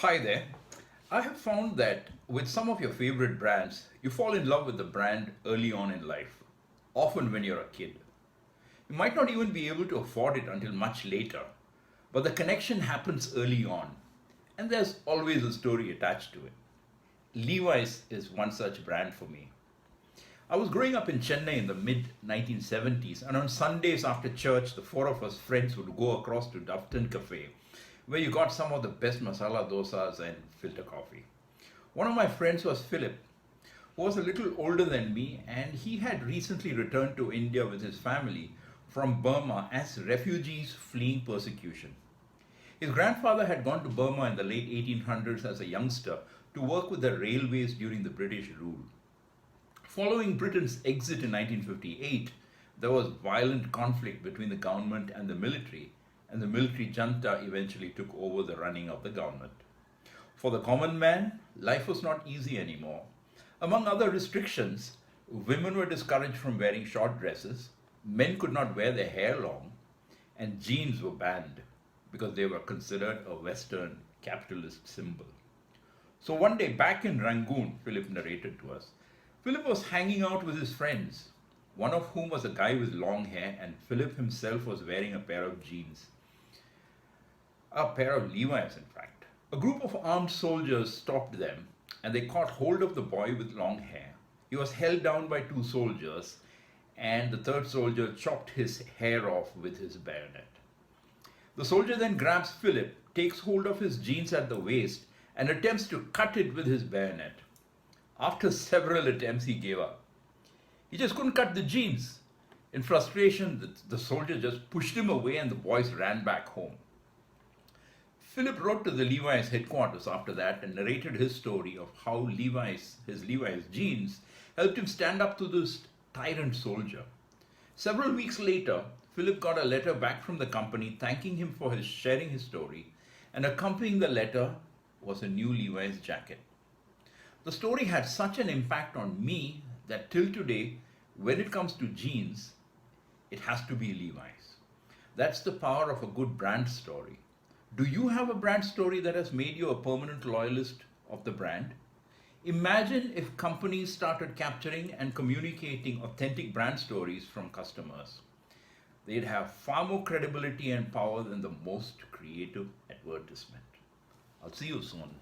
Hi there. I have found that with some of your favorite brands, you fall in love with the brand early on in life, often when you're a kid. You might not even be able to afford it until much later, but the connection happens early on, and there's always a story attached to it. Levi's is one such brand for me. I was growing up in Chennai in the mid 1970s, and on Sundays after church, the four of us friends would go across to Dufton Cafe, where you got some of the best masala dosas and filter coffee. One of my friends was Philip, who was a little older than me, and he had recently returned to India with his family from Burma as refugees fleeing persecution. His grandfather had gone to Burma in the late 1800s as a youngster to work with the railways during the British rule. Following Britain's exit in 1958, there was violent conflict between the government and the military junta eventually took over the running of the government. For the common man, life was not easy anymore. Among other restrictions, women were discouraged from wearing short dresses, men could not wear their hair long, and jeans were banned because they were considered a Western capitalist symbol. So one day back in Rangoon, Philip narrated to us, Philip was hanging out with his friends, one of whom was a guy with long hair, and Philip himself was wearing a pair of jeans. A pair of Levi's, in fact. A group of armed soldiers stopped them and they caught hold of the boy with long hair. He was held down by two soldiers, and the third soldier chopped his hair off with his bayonet. The soldier then grabs Philip, takes hold of his jeans at the waist, and attempts to cut it with his bayonet. After several attempts, he gave up. He just couldn't cut the jeans. In frustration, the soldier just pushed him away and the boys ran back home. Philip wrote to the Levi's headquarters after that and narrated his story of how his Levi's jeans helped him stand up to this tyrant soldier. Several weeks later, Philip got a letter back from the company thanking him for his sharing his story, and accompanying the letter was a new Levi's jacket. The story had such an impact on me that till today, when it comes to jeans, it has to be Levi's. That's the power of a good brand story. Do you have a brand story that has made you a permanent loyalist of the brand? Imagine if companies started capturing and communicating authentic brand stories from customers. They'd have far more credibility and power than the most creative advertisement. I'll see you soon.